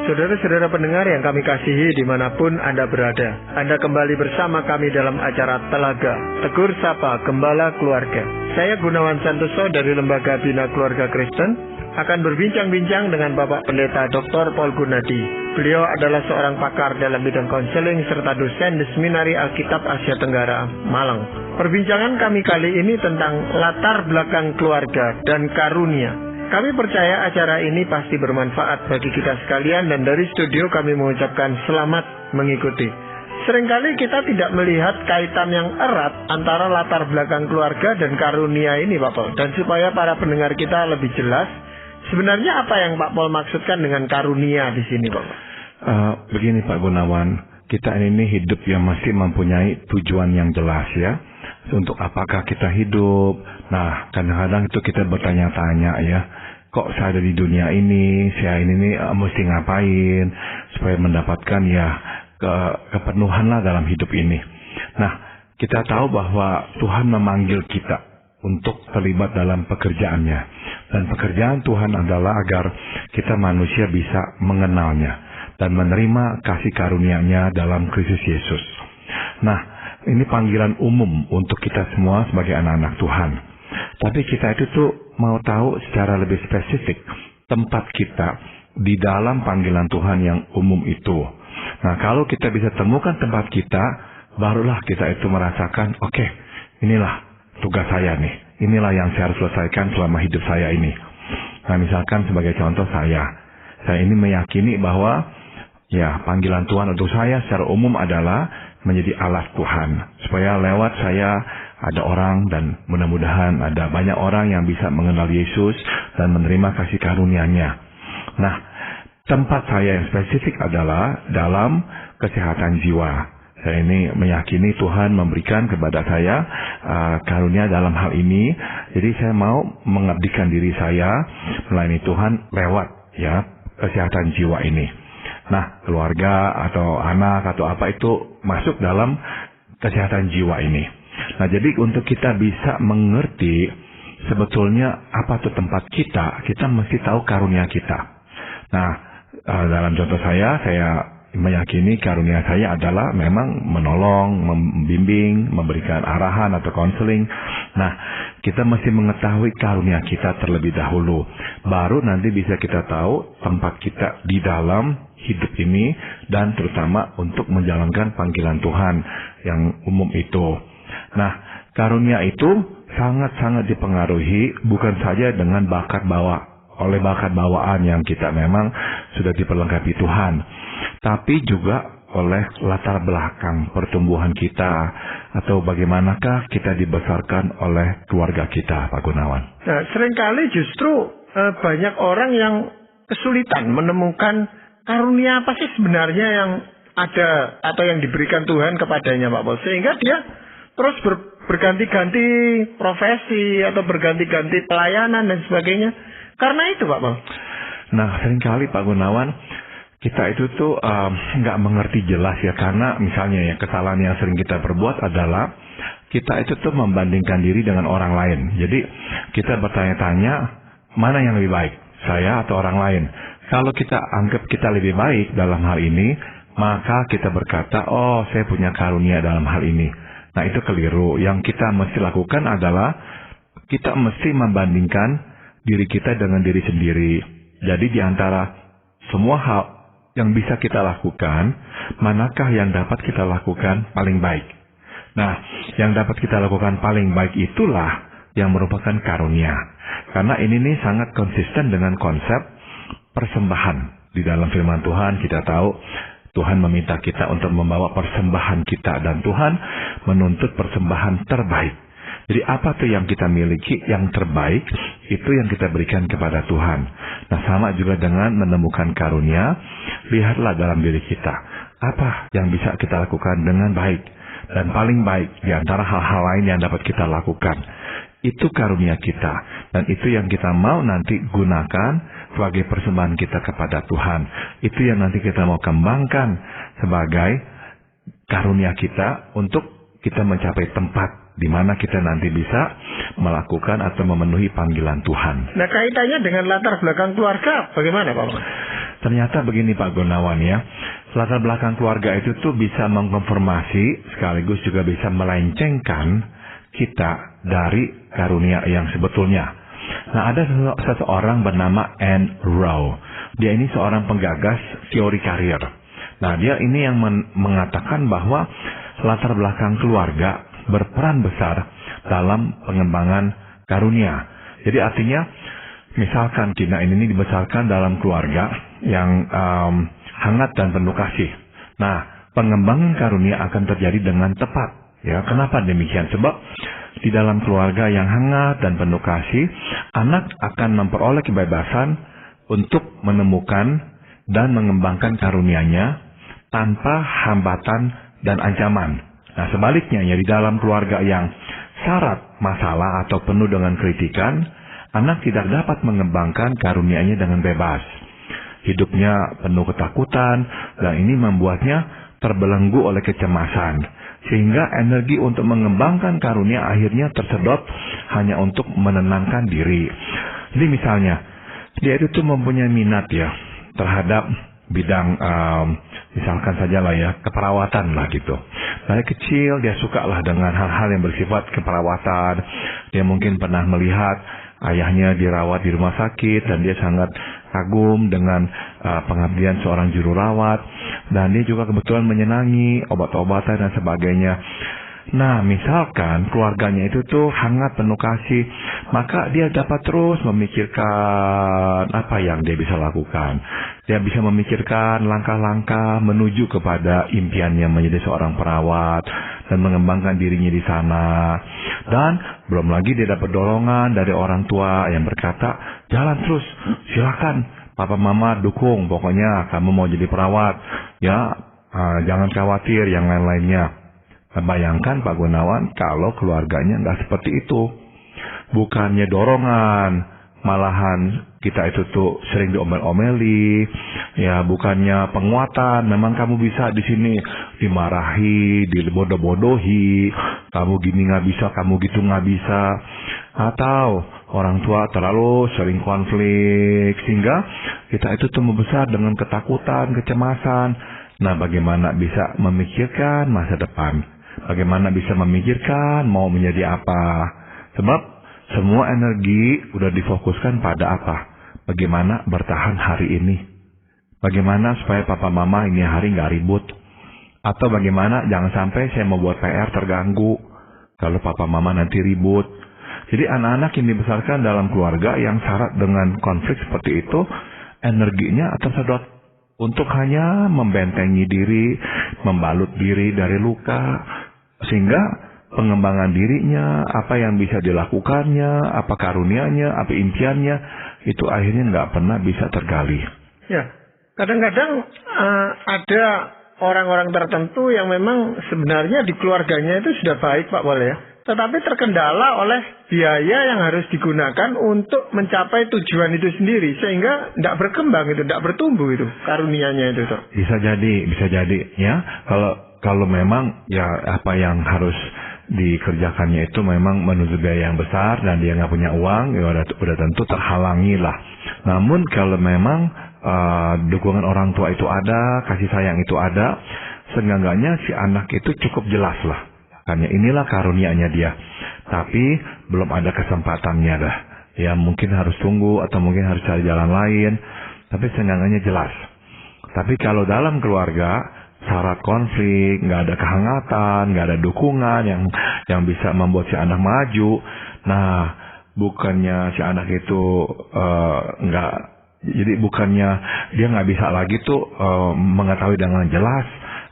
Saudara-saudara pendengar yang kami kasihi dimanapun Anda berada, Anda kembali bersama kami dalam acara Telaga, Tegur Sapa Gembala Keluarga. Saya Gunawan Santoso dari Lembaga Bina Keluarga Kristen akan berbincang-bincang dengan Bapak Pendeta Dr. Paul Gunadi. Beliau adalah seorang pakar dalam bidang konseling serta dosen di Seminari Alkitab Asia Tenggara, Malang. Perbincangan kami kali ini tentang latar belakang keluarga dan karunia. Kami percaya acara ini pasti bermanfaat bagi kita sekalian dan dari studio kami mengucapkan selamat mengikuti. Seringkali kita tidak melihat kaitan yang erat antara latar belakang keluarga dan karunia ini, Pak Paul. Dan supaya para pendengar kita lebih jelas, sebenarnya apa yang Pak Paul maksudkan dengan karunia di sini, Pak? Begini Pak Gunawan, kita ini hidup yang masih mempunyai tujuan yang jelas ya. Untuk apakah kita hidup? Nah, kadang-kadang itu kita bertanya-tanya ya, kok saya ada di dunia ini, saya ini mesti ngapain supaya mendapatkan ya kepenuhan lah dalam hidup ini. Nah, kita tahu bahwa Tuhan memanggil kita untuk terlibat dalam pekerjaannya. Dan pekerjaan Tuhan adalah agar kita manusia bisa mengenalnya dan menerima kasih karunia-Nya dalam Kristus Yesus. Nah, ini panggilan umum untuk kita semua sebagai anak-anak Tuhan. Tapi kita itu tuh mau tahu secara lebih spesifik tempat kita di dalam panggilan Tuhan yang umum itu. Nah, kalau kita bisa temukan tempat kita, barulah kita itu merasakan, oke, inilah tugas saya nih. Inilah yang saya harus selesaikan selama hidup saya ini. Nah, misalkan sebagai contoh saya ini meyakini bahwa ya panggilan Tuhan untuk saya secara umum adalah menjadi alat Tuhan. Supaya lewat saya ada orang dan mudah-mudahan ada banyak orang yang bisa mengenal Yesus dan menerima kasih karunia-Nya. Nah, tempat saya yang spesifik adalah dalam kesehatan jiwa. Saya ini meyakini Tuhan memberikan kepada saya karunia dalam hal ini. Jadi saya mau mengabdikan diri saya melayani Tuhan lewat ya kesehatan jiwa ini. Nah, keluarga atau anak atau apa itu masuk dalam kesehatan jiwa ini. Nah, jadi untuk kita bisa mengerti sebetulnya apa itu tempat kita mesti tahu karunia kita. Nah, dalam contoh saya meyakini karunia saya adalah memang menolong, membimbing, memberikan arahan atau konseling. Nah, kita mesti mengetahui karunia kita terlebih dahulu. Baru nanti bisa kita tahu tempat kita di dalam hidup ini dan terutama untuk menjalankan panggilan Tuhan yang umum itu. Nah, karunia itu sangat-sangat dipengaruhi bukan saja dengan bakat bawaan yang kita memang sudah diperlengkapi Tuhan, tapi juga oleh latar belakang pertumbuhan kita atau bagaimanakah kita dibesarkan oleh keluarga kita, Pak Gunawan. Nah, seringkali justru banyak orang yang kesulitan menemukan karunia apa sih sebenarnya yang ada atau yang diberikan Tuhan kepadanya, Pak Paul, sehingga dia terus berganti-ganti profesi atau berganti-ganti pelayanan dan sebagainya. Karena itu, Pak Paul. Nah, seringkali Pak Gunawan kita itu tuh nggak mengerti jelas ya, karena misalnya ya kesalahan yang sering kita perbuat adalah kita itu tuh membandingkan diri dengan orang lain. Jadi kita bertanya-tanya mana yang lebih baik, saya atau orang lain. Kalau kita anggap kita lebih baik dalam hal ini, maka kita berkata, oh saya punya karunia dalam hal ini. Nah, itu keliru. Yang kita mesti lakukan adalah kita mesti membandingkan diri kita dengan diri sendiri. Jadi di antara semua hal yang bisa kita lakukan, manakah yang dapat kita lakukan paling baik? Nah, yang dapat kita lakukan paling baik itulah yang merupakan karunia. Karena ini nih sangat konsisten dengan konsep persembahan. Di dalam firman Tuhan kita tahu Tuhan meminta kita untuk membawa persembahan kita dan Tuhan menuntut persembahan terbaik. Jadi apa tuh yang kita miliki yang terbaik, itu yang kita berikan kepada Tuhan. Nah, sama juga dengan menemukan karunia, lihatlah dalam diri kita apa yang bisa kita lakukan dengan baik dan paling baik di antara hal-hal lain yang dapat kita lakukan. Itu karunia kita dan itu yang kita mau nanti gunakan sebagai persembahan kita kepada Tuhan. Itu yang nanti kita mau kembangkan sebagai karunia kita untuk kita mencapai tempat di mana kita nanti bisa melakukan atau memenuhi panggilan Tuhan. Nah, kaitannya dengan latar belakang keluarga bagaimana, Pak? Ternyata begini Pak Gunawan ya, latar belakang keluarga itu tuh bisa mengkonfirmasi sekaligus juga bisa melencengkan kita dari karunia yang sebetulnya. Nah, ada seseorang bernama Anne Rowe. Dia ini seorang penggagas teori karir. Nah, dia ini yang mengatakan bahwa latar belakang keluarga berperan besar dalam pengembangan karunia. Jadi artinya, misalkan kita ini dibesarkan dalam keluarga yang hangat dan penuh kasih. Nah, pengembangan karunia akan terjadi dengan tepat. Ya, kenapa demikian? Sebab di dalam keluarga yang hangat dan penuh kasih, anak akan memperoleh kebebasan untuk menemukan dan mengembangkan karunia-nya tanpa hambatan dan ancaman. Nah, sebaliknya ya, di dalam keluarga yang syarat masalah atau penuh dengan kritikan, anak tidak dapat mengembangkan karunia-nya dengan bebas. Hidupnya penuh ketakutan, dan ini membuatnya terbelenggu oleh kecemasan. Sehingga energi untuk mengembangkan karunia akhirnya tersedot hanya untuk menenangkan diri. Jadi misalnya, dia itu tuh mempunyai minat ya terhadap bidang misalkan saja lah ya, keperawatan lah gitu. Dari kecil dia suka lah dengan hal-hal yang bersifat keperawatan. Dia mungkin pernah melihat ayahnya dirawat di rumah sakit dan dia sangat kagum dengan pengabdian seorang juru rawat, dan dia juga kebetulan menyenangi obat-obatan dan sebagainya. Nah, misalkan keluarganya itu tuh hangat penuh kasih, maka dia dapat terus memikirkan apa yang dia bisa lakukan. Dia bisa memikirkan langkah-langkah menuju kepada impiannya menjadi seorang perawat dan mengembangkan dirinya di sana. Dan belum lagi dia dapat dorongan dari orang tua yang berkata, jalan terus, silakan, papa mama dukung, pokoknya kamu mau jadi perawat, ya jangan khawatir yang lain-lainnya. Bayangkan Pak Gunawan kalau keluarganya nggak seperti itu. Bukannya dorongan, malahan kita itu tuh sering diomel-omeli. Ya, bukannya penguatan, memang kamu bisa di sini, dimarahi, dibodoh-bodohi. Kamu gini nggak bisa, kamu gitu nggak bisa. Atau orang tua terlalu sering konflik, sehingga kita itu tumbuh besar dengan ketakutan, kecemasan. Nah, bagaimana bisa memikirkan masa depan? Bagaimana bisa memikirkan mau menjadi apa? Sebab semua energi udah difokuskan pada apa? Bagaimana bertahan hari ini? Bagaimana supaya papa mama ini hari nggak ribut? Atau bagaimana jangan sampai saya membuat PR terganggu kalau papa mama nanti ribut? Jadi anak-anak yang dibesarkan dalam keluarga yang syarat dengan konflik seperti itu, energinya tersedot untuk hanya membentengi diri, membalut diri dari luka, sehingga pengembangan dirinya, apa yang bisa dilakukannya, apa karunianya, apa impiannya, itu akhirnya nggak pernah bisa tergali. Ya, kadang-kadang ada orang-orang tertentu yang memang sebenarnya di keluarganya itu sudah baik Pak Boleh ya, tetapi terkendala oleh biaya yang harus digunakan untuk mencapai tujuan itu sendiri, sehingga tidak berkembang itu, tidak bertumbuh itu karunianya itu. Bisa jadi ya, kalau memang ya apa yang harus dikerjakannya itu memang menuju biaya yang besar dan dia nggak punya uang, ya udah tentu terhalangi lah. Namun kalau memang dukungan orang tua itu ada, kasih sayang itu ada, seenggaknya si anak itu cukup jelas lah. Karena inilah karunianya dia. Tapi belum ada kesempatannya dah. Ya mungkin harus tunggu atau mungkin harus cari jalan lain. Tapi seenggaknya jelas. Tapi kalau dalam keluarga syarat konflik, nggak ada kehangatan, nggak ada dukungan yang bisa membuat si anak maju. Nah, bukannya si anak itu jadi bukannya dia nggak bisa lagi tuh mengetahui dengan jelas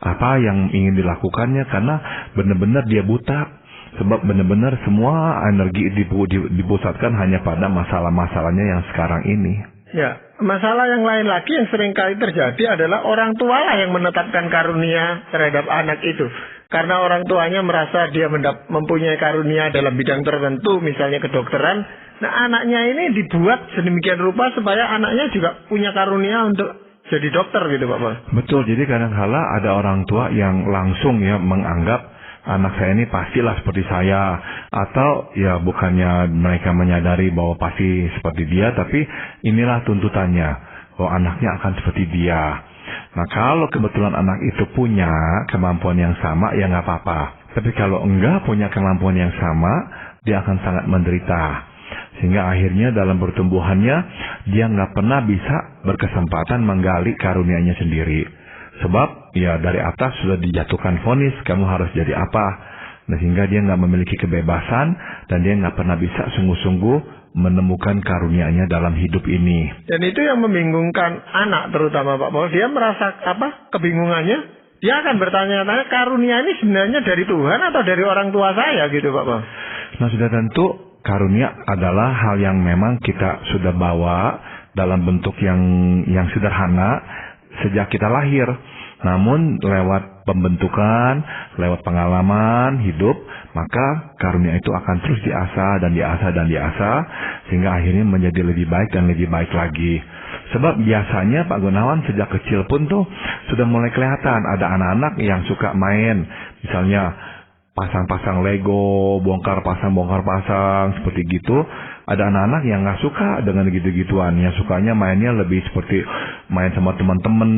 apa yang ingin dilakukannya, karena benar-benar dia buta. Sebab benar-benar semua energi dipusatkan hanya pada masalah-masalahnya yang sekarang ini. Ya, masalah yang lain lagi yang sering kali terjadi adalah orang tua lah yang menetapkan karunia terhadap anak itu. Karena orang tuanya merasa dia mempunyai karunia dalam bidang tertentu, misalnya kedokteran. Nah, anaknya ini dibuat sedemikian rupa supaya anaknya juga punya karunia untuk jadi dokter gitu Pak Paul. Betul, jadi kadang-kala ada orang tua yang langsung ya menganggap anak saya ini pastilah seperti saya, atau ya bukannya mereka menyadari bahwa pasti seperti dia, tapi inilah tuntutannya. bahwa anaknya akan seperti dia. Nah, kalau kebetulan anak itu punya kemampuan yang sama, ya nggak apa-apa. Tapi kalau enggak punya kemampuan yang sama, dia akan sangat menderita. Sehingga akhirnya dalam pertumbuhannya, dia nggak pernah bisa berkesempatan menggali karunia-nya sendiri. Sebab, ya dari atas sudah dijatuhkan vonis, kamu harus jadi apa. Nah, sehingga dia nggak memiliki kebebasan, dan dia nggak pernah bisa sungguh-sungguh menemukan karunia-nya dalam hidup ini. Dan itu yang membingungkan anak terutama Pak Paul. Dia merasa kebingungannya. Dia akan bertanya-tanya, karunia ini sebenarnya dari Tuhan atau dari orang tua saya gitu Pak Paul. Nah, sudah tentu karunia adalah hal yang memang kita sudah bawa dalam bentuk yang sederhana sejak kita lahir. Namun lewat pembentukan, lewat pengalaman hidup, maka karunia itu akan terus diasah dan diasah dan diasah, sehingga akhirnya menjadi lebih baik dan lebih baik lagi. Sebab biasanya Pak Gunawan sejak kecil pun tuh sudah mulai kelihatan ada anak-anak yang suka main, misalnya pasang-pasang Lego, bongkar pasang, seperti gitu. Ada anak-anak yang nggak suka dengan gitu-gituan, yang sukanya mainnya lebih seperti main sama teman-teman,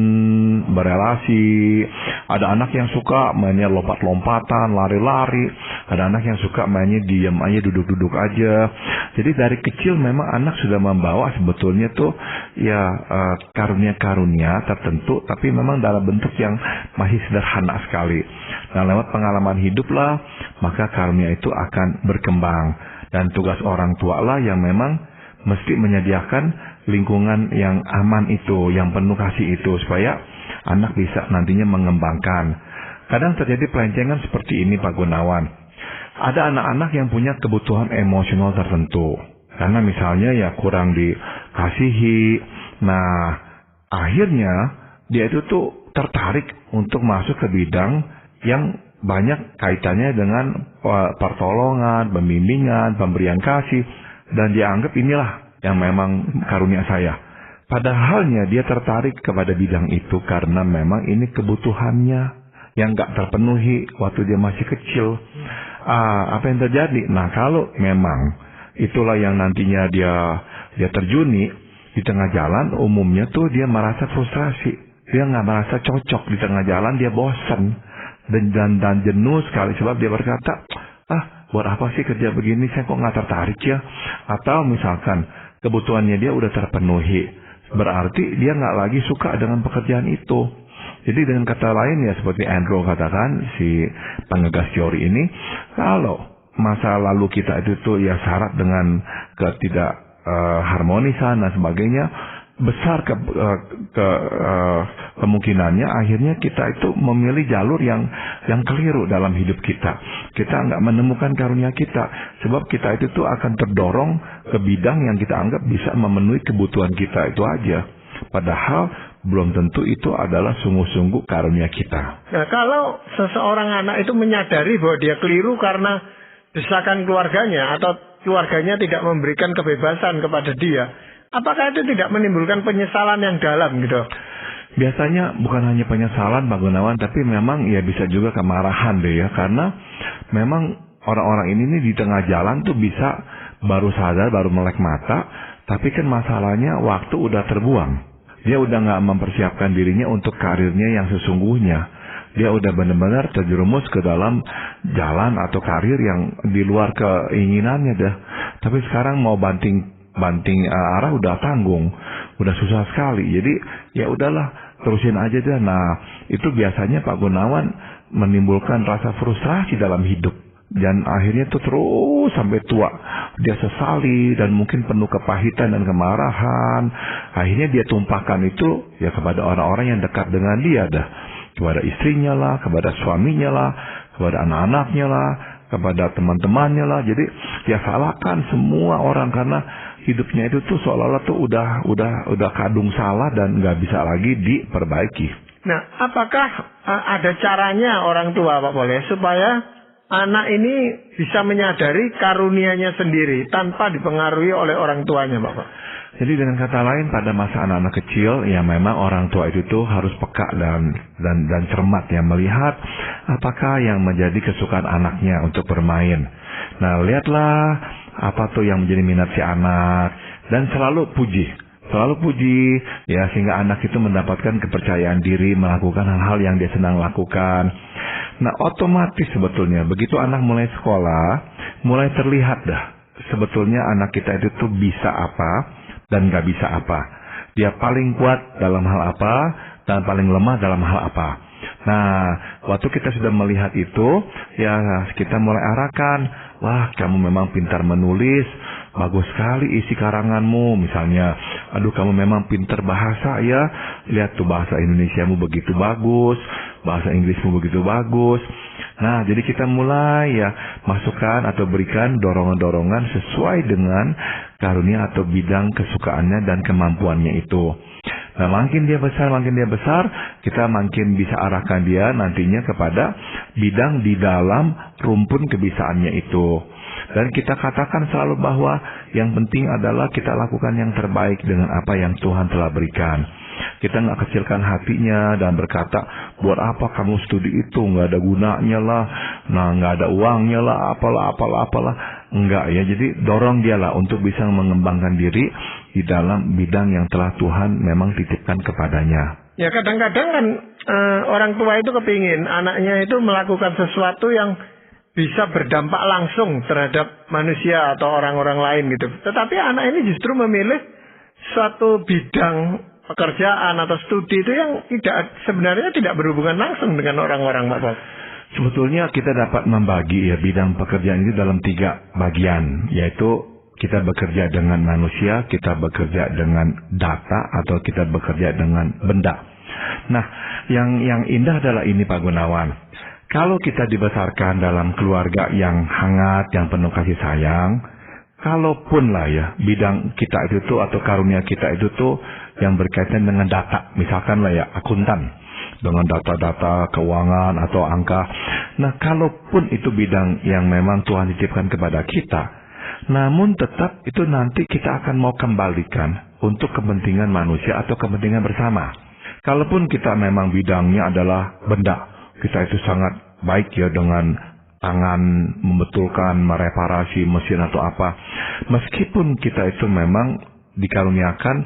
berelasi. Ada anak yang suka mainnya lompat-lompatan, lari-lari. Ada anak yang suka mainnya diam aja, duduk-duduk aja. Jadi dari kecil memang anak sudah membawa sebetulnya tuh ya karunia-karunia tertentu, tapi memang dalam bentuk yang masih sederhana sekali. Nah, lewat pengalaman hidup lah, maka karunia itu akan berkembang. Dan tugas orang tua lah yang memang mesti menyediakan lingkungan yang aman itu, yang penuh kasih itu, supaya anak bisa nantinya mengembangkan. Kadang terjadi pelencengan seperti ini Pak Gunawan. Ada anak-anak yang punya kebutuhan emosional tertentu. Karena misalnya ya kurang dikasihi. Nah, akhirnya dia itu tuh tertarik untuk masuk ke bidang yang banyak kaitannya dengan pertolongan, pembimbingan, pemberian kasih, dan dianggap inilah yang memang karunia saya. Padahalnya dia tertarik kepada bidang itu karena memang ini kebutuhannya yang gak terpenuhi waktu dia masih kecil. Apa yang terjadi? Nah, kalau memang itulah yang nantinya dia terjuni di tengah jalan, umumnya tuh dia merasa frustrasi. Dia gak merasa cocok di tengah jalan, dia bosan. Dan jenuh sekali, sebab dia berkata, buat apa sih kerja begini, saya kok nggak tertarik ya. Atau misalkan kebutuhannya dia udah terpenuhi, berarti dia nggak lagi suka dengan pekerjaan itu. Jadi dengan kata lain ya seperti Andrew katakan, si pengegas teori ini, kalau masa lalu kita itu tuh ya syarat dengan ketidak harmonisan dan sebagainya, besar kemungkinannya akhirnya kita itu memilih jalur yang keliru dalam hidup kita. Kita nggak menemukan karunia kita, sebab kita itu tuh akan terdorong ke bidang yang kita anggap bisa memenuhi kebutuhan kita itu aja. Padahal belum tentu itu adalah sungguh-sungguh karunia kita. Nah, kalau seseorang anak itu menyadari bahwa dia keliru karena desakan keluarganya atau keluarganya tidak memberikan kebebasan kepada dia, apakah itu tidak menimbulkan penyesalan yang dalam gitu? Biasanya bukan hanya penyesalan Pak Gunawan, tapi memang ya bisa juga kemarahan deh ya. Karena memang orang-orang ini nih di tengah jalan tuh bisa baru sadar, baru melek mata. Tapi kan masalahnya waktu udah terbuang. Dia udah gak mempersiapkan dirinya untuk karirnya yang sesungguhnya. Dia udah benar-benar terjerumus ke dalam jalan atau karir yang di luar keinginannya dah. Tapi sekarang mau banting arah udah tanggung, udah susah sekali. Jadi ya udahlah, terusin aja deh. Nah, itu biasanya Pak Gunawan menimbulkan rasa frustrasi dalam hidup, dan akhirnya tuh terus sampai tua dia sesali dan mungkin penuh kepahitan dan kemarahan. Akhirnya dia tumpahkan itu ya kepada orang-orang yang dekat dengan dia dah, kepada istrinya lah, kepada suaminya lah, kepada anak-anaknya lah, kepada teman-temannya lah. Jadi dia salahkan semua orang karena hidupnya itu tuh seolah-olah tuh udah kadung salah dan nggak bisa lagi diperbaiki. Nah, apakah ada caranya orang tua Pak boleh supaya anak ini bisa menyadari karunianya sendiri tanpa dipengaruhi oleh orang tuanya, Bapak? Jadi dengan kata lain, pada masa anak-anak kecil ya memang orang tua itu tuh harus peka dan cermat ya, melihat apakah yang menjadi kesukaan anaknya untuk bermain. Nah, lihatlah apa tuh yang menjadi minat si anak, dan selalu puji. selalu puji, ya, sehingga anak itu mendapatkan kepercayaan diri melakukan hal-hal yang dia senang lakukan. Nah, otomatis sebetulnya begitu anak mulai sekolah, mulai terlihat dah sebetulnya anak kita itu tuh bisa apa dan nggak bisa apa. Dia paling kuat dalam hal apa dan paling lemah dalam hal apa. Nah, waktu kita sudah melihat itu, ya kita mulai arahkan, wah kamu memang pintar menulis, bagus sekali isi karanganmu misalnya. Aduh, kamu memang pintar bahasa ya, lihat tuh bahasa Indonesiamu begitu bagus, bahasa Inggrismu begitu bagus. Nah, jadi kita mulai ya masukkan atau berikan dorongan-dorongan sesuai dengan karunia atau bidang kesukaannya dan kemampuannya itu. Nah, makin dia besar, kita makin bisa arahkan dia nantinya kepada bidang di dalam rumpun kebisaannya itu. Dan kita katakan selalu bahwa yang penting adalah kita lakukan yang terbaik dengan apa yang Tuhan telah berikan. Kita nggak kecilkan hatinya dan berkata, buat apa kamu studi itu, nggak ada gunanya lah, nah nggak ada uangnya lah, apalah. Enggak ya, jadi dorong dia lah untuk bisa mengembangkan diri di dalam bidang yang telah Tuhan memang titipkan kepadanya. Ya, kadang-kadang kan orang tua itu kepingin anaknya itu melakukan sesuatu yang bisa berdampak langsung terhadap manusia atau orang-orang lain gitu. Tetapi anak ini justru memilih suatu bidang pekerjaan atau studi itu yang sebenarnya tidak berhubungan langsung dengan orang-orang, Pak Paul. Sebetulnya kita dapat membagi ya bidang pekerjaan itu dalam 3 bagian, yaitu kita bekerja dengan manusia, kita bekerja dengan data, atau kita bekerja dengan benda. Nah, yang indah adalah ini Pak Gunawan. Kalau kita dibesarkan dalam keluarga yang hangat, yang penuh kasih sayang, kalaupun lah ya bidang kita itu tuh atau karunia kita itu tuh yang berkaitan dengan data, misalkan lah ya akuntan, dengan data-data keuangan atau angka. Nah, kalaupun itu bidang yang memang Tuhan titipkan kepada kita, namun tetap itu nanti kita akan mau kembalikan untuk kepentingan manusia atau kepentingan bersama. Kalaupun kita memang bidangnya adalah benda, kita itu sangat baik ya dengan tangan membetulkan, mereparasi mesin atau apa. Meskipun kita itu memang dikaruniakan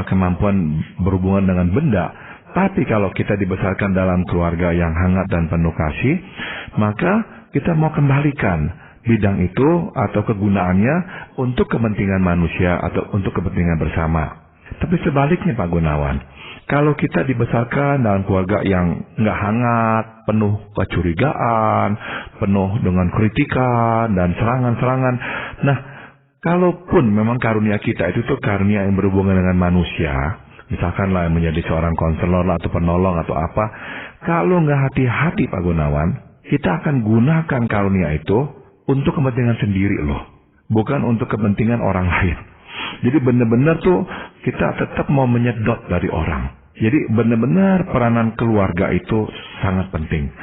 kemampuan berhubungan dengan benda, tapi kalau kita dibesarkan dalam keluarga yang hangat dan penuh kasih, maka kita mau kembalikan bidang itu atau kegunaannya untuk kepentingan manusia atau untuk kepentingan bersama. Tapi sebaliknya Pak Gunawan, kalau kita dibesarkan dalam keluarga yang nggak hangat, penuh kecurigaan, penuh dengan kritikan dan serangan-serangan, nah kalaupun memang karunia kita itu tuh karunia yang berhubungan dengan manusia, misalkan lah menjadi seorang konselor atau penolong atau apa, kalau nggak hati-hati Pak Gunawan, kita akan gunakan karunia itu untuk kepentingan sendiri loh, bukan untuk kepentingan orang lain. Jadi benar-benar tuh kita tetap mau menyedot dari orang. Jadi benar-benar peranan keluarga itu sangat penting.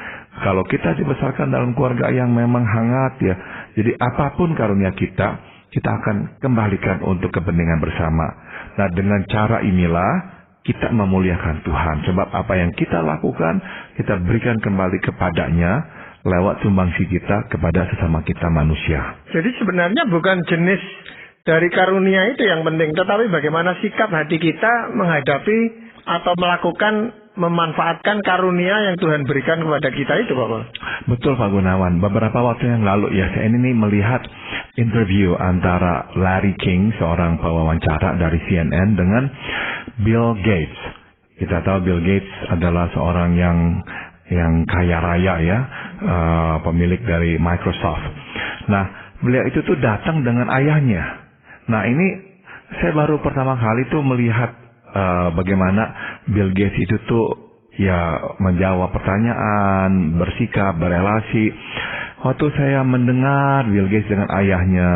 Kalau kita dibesarkan dalam keluarga yang memang hangat ya, jadi apapun karunia kita akan kembalikan untuk kepentingan bersama. Nah, dengan cara inilah kita memuliakan Tuhan. Sebab apa yang kita lakukan, kita berikan kembali kepadanya lewat sumbangsi kita kepada sesama kita manusia. Jadi sebenarnya bukan jenis dari karunia itu yang penting, tetapi bagaimana sikap hati kita menghadapi atau melakukan, memanfaatkan karunia yang Tuhan berikan kepada kita itu, Bapak. Betul Pak Gunawan. Beberapa waktu yang lalu ya, saya ini melihat interview antara Larry King, seorang pewawancara dari CNN, dengan Bill Gates. Kita tahu Bill Gates adalah seorang yang kaya raya ya, pemilik dari Microsoft. Nah, beliau itu tuh datang dengan ayahnya. Nah, ini saya baru pertama kali tuh melihat bagaimana Bill Gates itu tuh ya menjawab pertanyaan, bersikap, berelasi. Waktu saya mendengar Bill Gates dengan ayahnya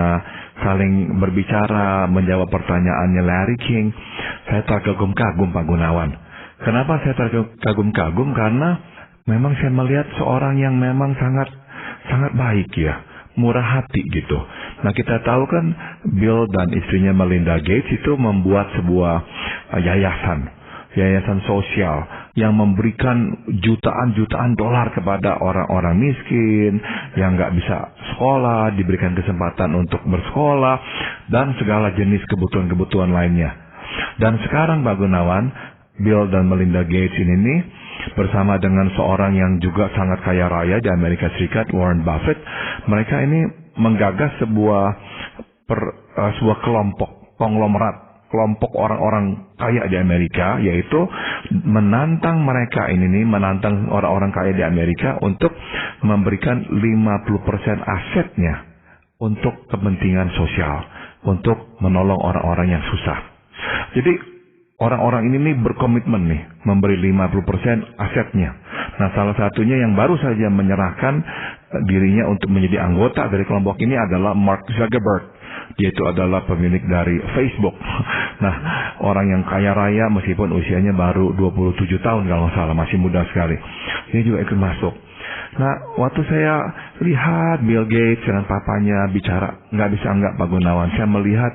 saling berbicara, menjawab pertanyaannya Larry King, saya terkagum-kagum Pak Gunawan. Kenapa saya terkagum-kagum? Karena memang saya melihat seorang yang memang sangat baik ya, murah hati gitu. Nah, kita tahu kan Bill dan istrinya Melinda Gates itu membuat sebuah yayasan sosial yang memberikan jutaan dolar kepada orang-orang miskin yang nggak bisa sekolah, diberikan kesempatan untuk bersekolah dan segala jenis kebutuhan-kebutuhan lainnya. Dan sekarang Pak Gunawan, Bill dan Melinda Gates ini nih, bersama dengan seorang yang juga sangat kaya raya di Amerika Serikat, Warren Buffett, mereka ini menggagas sebuah kelompok konglomerat, kelompok orang-orang kaya di Amerika, yaitu menantang mereka menantang orang-orang kaya di Amerika untuk memberikan 50% asetnya untuk kepentingan sosial, untuk menolong orang-orang yang susah. Jadi orang-orang ini berkomitmen memberi 50% asetnya. Nah, salah satunya yang baru saja menyerahkan dirinya untuk menjadi anggota dari kelompok ini adalah Mark Zuckerberg. Dia itu adalah pemilik dari Facebook. Nah, orang yang kaya raya meskipun usianya baru 27 tahun kalau nggak salah, masih muda sekali. Ini juga ikut masuk. Nah, waktu saya lihat Bill Gates dengan papanya bicara, nggak bisa enggak Pak Gunawan, saya melihat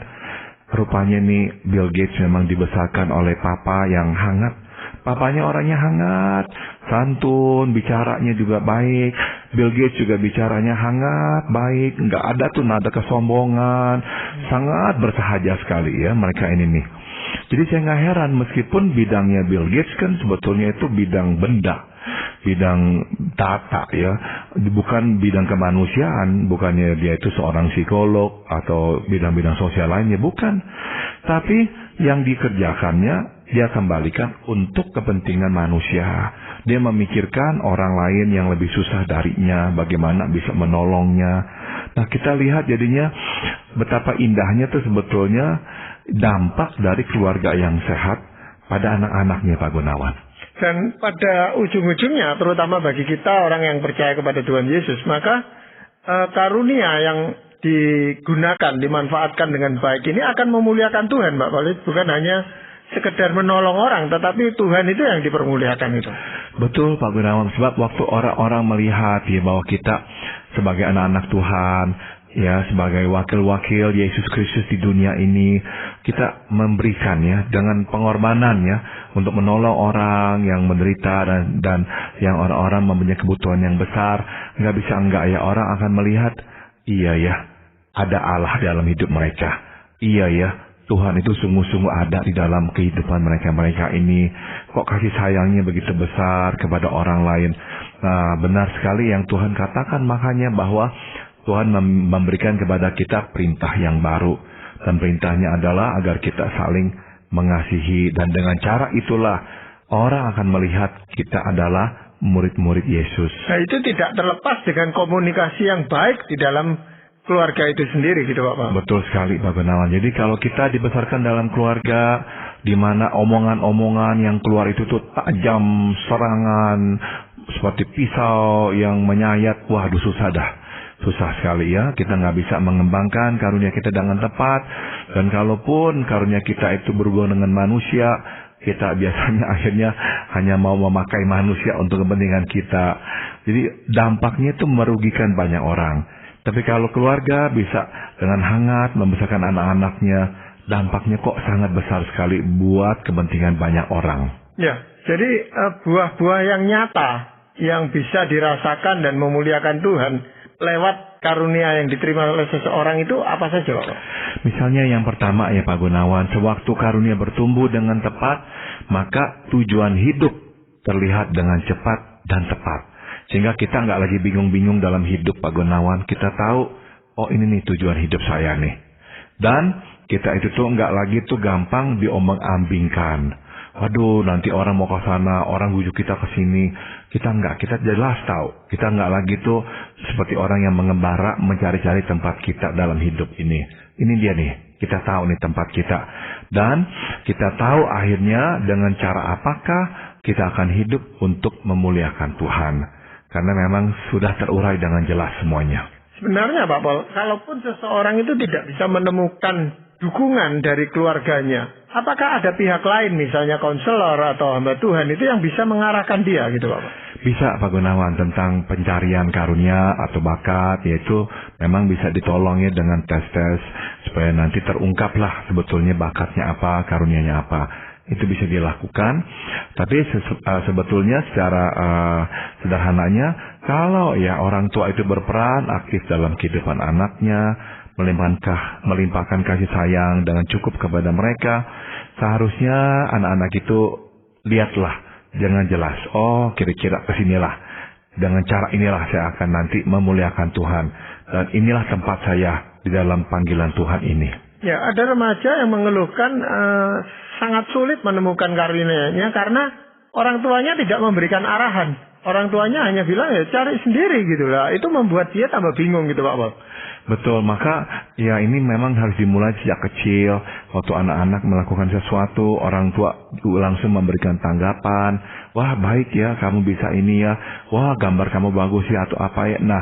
rupanya Bill Gates memang dibesarkan oleh papa yang hangat. Papanya orangnya hangat, santun, bicaranya juga baik. Bill Gates juga bicaranya hangat, baik, nggak ada tuh nada kesombongan, sangat bersahaja sekali ya mereka ini. Jadi saya nggak heran meskipun bidangnya Bill Gates kan sebetulnya itu bidang benda, bidang data ya, bukan bidang kemanusiaan, bukannya dia itu seorang psikolog atau bidang-bidang sosial lainnya, bukan. Tapi yang dikerjakannya dia kembalikan untuk kepentingan manusia. Dia memikirkan orang lain yang lebih susah darinya, bagaimana bisa menolongnya. Nah, kita lihat jadinya betapa indahnya tuh sebetulnya dampak dari keluarga yang sehat pada anak-anaknya Pak Gunawan. Dan pada ujung-ujungnya, terutama bagi kita orang yang percaya kepada Tuhan Yesus, maka karunia yang digunakan, dimanfaatkan dengan baik ini akan memuliakan Tuhan, Pak Khalid. Bukan hanya sekedar menolong orang, tetapi Tuhan itu yang dipermuliakan itu. Betul Pak Gunawan, sebab waktu orang-orang melihat ya bahwa kita sebagai anak-anak Tuhan, ya sebagai wakil-wakil Yesus Kristus di dunia ini, kita memberikan ya dengan pengorbanan ya untuk menolong orang yang menderita dan yang orang-orang mempunyai kebutuhan yang besar. Nggak bisa enggak ya, orang akan melihat, iya ya, ada Allah dalam hidup mereka. Iya ya, Tuhan itu sungguh-sungguh ada di dalam kehidupan mereka ini. Kok kasih sayangnya begitu besar kepada orang lain. Nah, benar sekali yang Tuhan katakan, makanya bahwa Tuhan memberikan kepada kita perintah yang baru. Dan perintahnya adalah agar kita saling mengasihi. Dan dengan cara itulah orang akan melihat kita adalah murid-murid Yesus. Nah, itu tidak terlepas dengan komunikasi yang baik di dalam keluarga itu sendiri gitu Pak. Betul sekali Pak Gunawan. Jadi kalau kita dibesarkan dalam keluarga di mana omongan-omongan yang keluar itu tuh tajam, serangan seperti pisau yang menyayat, waduh susah dah. Susah sekali ya, kita nggak bisa mengembangkan karunia kita dengan tepat. Dan kalaupun karunia kita itu berhubungan dengan manusia, kita biasanya akhirnya hanya mau memakai manusia untuk kepentingan kita. Jadi dampaknya itu merugikan banyak orang. Tapi kalau keluarga bisa dengan hangat membesarkan anak-anaknya, dampaknya kok sangat besar sekali buat kepentingan banyak orang. Ya, jadi buah-buah yang nyata yang bisa dirasakan dan memuliakan Tuhan lewat karunia yang diterima oleh seseorang itu apa saja Pak? Misalnya yang pertama ya Pak Gunawan, sewaktu karunia bertumbuh dengan tepat, maka tujuan hidup terlihat dengan cepat dan tepat. Sehingga kita nggak lagi bingung-bingung dalam hidup Pak Gunawan. Kita tahu, oh ini nih tujuan hidup saya nih. Dan kita itu tuh nggak lagi tuh gampang diomong-ambingkan. Waduh, nanti orang mau ke sana, orang bujuk kita ke sini. Kita jelas tahu. Kita nggak lagi tuh seperti orang yang mengembara mencari-cari tempat kita dalam hidup ini. Ini dia nih, kita tahu nih tempat kita. Dan kita tahu akhirnya dengan cara apakah kita akan hidup untuk memuliakan Tuhan. Karena memang sudah terurai dengan jelas semuanya. Sebenarnya Pak Paul, kalaupun seseorang itu tidak bisa menemukan dukungan dari keluarganya, apakah ada pihak lain misalnya konselor atau hamba Tuhan itu yang bisa mengarahkan dia gitu Pak? Bisa Pak Gunawan, tentang pencarian karunia atau bakat, yaitu memang bisa ditolong ya dengan tes-tes supaya nanti terungkaplah sebetulnya bakatnya apa, karunianya apa. Itu bisa dilakukan. Tapi sebetulnya secara sederhananya, kalau ya orang tua itu berperan aktif dalam kehidupan anaknya, melimpahkan kasih sayang dengan cukup kepada mereka, seharusnya anak-anak itu lihatlah dengan jelas, oh kira-kira kesinilah, dengan cara inilah saya akan nanti memuliakan Tuhan, dan inilah tempat saya di dalam panggilan Tuhan ini. Ya, ada remaja yang mengeluhkan sangat sulit menemukan karunia-Nya karena orang tuanya tidak memberikan arahan. Orang tuanya hanya bilang ya cari sendiri gitu lah. Itu membuat dia tambah bingung gitu Pak Paul. Betul, maka ya ini memang harus dimulai sejak kecil. Waktu anak-anak melakukan sesuatu, orang tua langsung memberikan tanggapan. Wah baik ya, kamu bisa ini ya. Wah gambar kamu bagus ya atau apa ya. Nah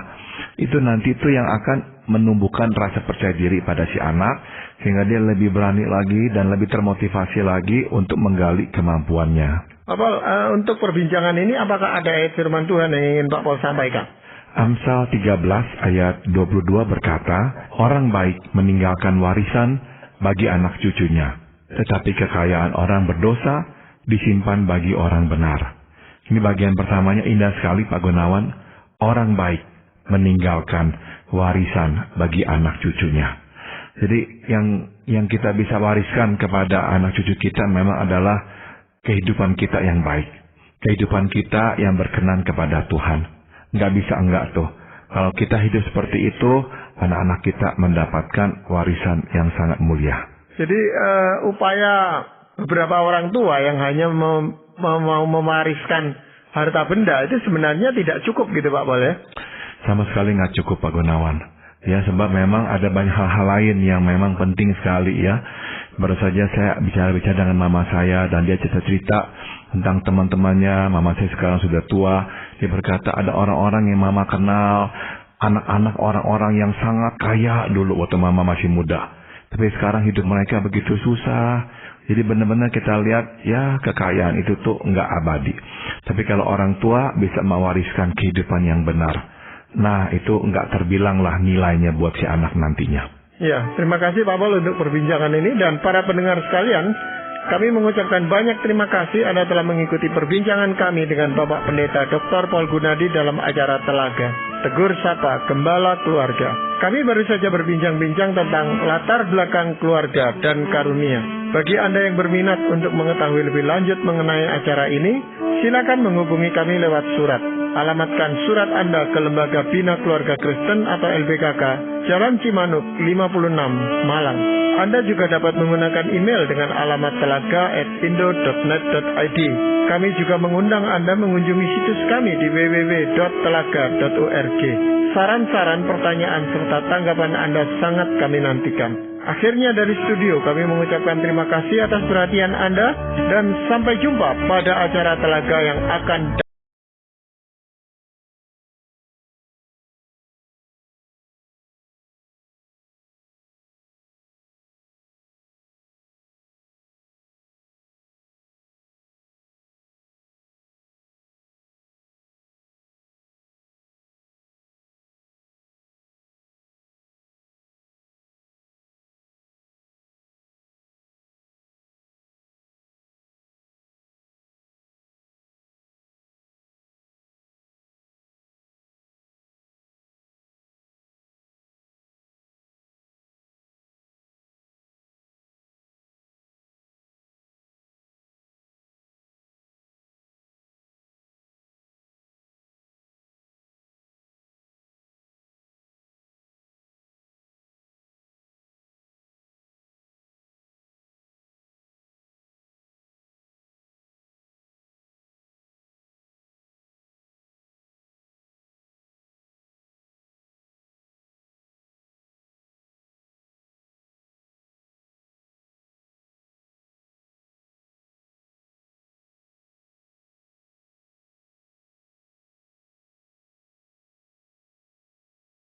itu nanti itu yang akan menumbuhkan rasa percaya diri pada si anak. Sehingga dia lebih berani lagi dan lebih termotivasi lagi untuk menggali kemampuannya. Pak Paul, untuk perbincangan ini apakah ada ayat firman Tuhan yang ingin Pak Paul sampaikan? Amsal 13 ayat 22 berkata, orang baik meninggalkan warisan bagi anak cucunya, tetapi kekayaan orang berdosa disimpan bagi orang benar. Ini bagian pertamanya indah sekali Pak Gunawan. Orang baik meninggalkan warisan bagi anak cucunya. Jadi yang kita bisa wariskan kepada anak cucu kita memang adalah kehidupan kita yang baik. Kehidupan kita yang berkenan kepada Tuhan. Nggak bisa enggak tuh. Kalau kita hidup seperti itu, anak-anak kita mendapatkan warisan yang sangat mulia. Jadi upaya beberapa orang tua yang hanya mau mewariskan harta benda itu sebenarnya tidak cukup gitu Pak Paul ya? Sama sekali nggak cukup Pak Gunawan. Ya sebab memang ada banyak hal-hal lain yang memang penting sekali ya. Baru saja saya bicara-bicara dengan mama saya dan dia cerita-cerita tentang teman-temannya. Mama saya sekarang sudah tua. Dia berkata ada orang-orang yang mama kenal, anak-anak orang-orang yang sangat kaya dulu waktu mama masih muda. Tapi sekarang hidup mereka begitu susah. Jadi benar-benar kita lihat ya kekayaan itu tuh nggak abadi. Tapi kalau orang tua bisa mewariskan kehidupan yang benar. Nah itu nggak terbilang lah nilainya buat si anak nantinya. Ya, terima kasih Pak Paul untuk perbincangan ini dan para pendengar sekalian. Kami mengucapkan banyak terima kasih Anda telah mengikuti perbincangan kami dengan Bapak Pendeta Dr. Paul Gunadi dalam acara Telaga Tegur Sapa Gembala Keluarga. Kami baru saja berbincang-bincang tentang latar belakang keluarga dan karunia. Bagi Anda yang berminat untuk mengetahui lebih lanjut mengenai acara ini, silakan menghubungi kami lewat surat. Alamatkan surat Anda ke Lembaga Bina Keluarga Kristen atau LBKK, Jalan Cimanuk 56, Malang. Anda juga dapat menggunakan email dengan alamat telaga@indo.net.id. Kami juga mengundang Anda mengunjungi situs kami di www.telaga.org. Saran-saran, pertanyaan, serta tanggapan Anda sangat kami nantikan. Akhirnya dari studio kami mengucapkan terima kasih atas perhatian Anda dan sampai jumpa pada acara Telaga yang akan datang.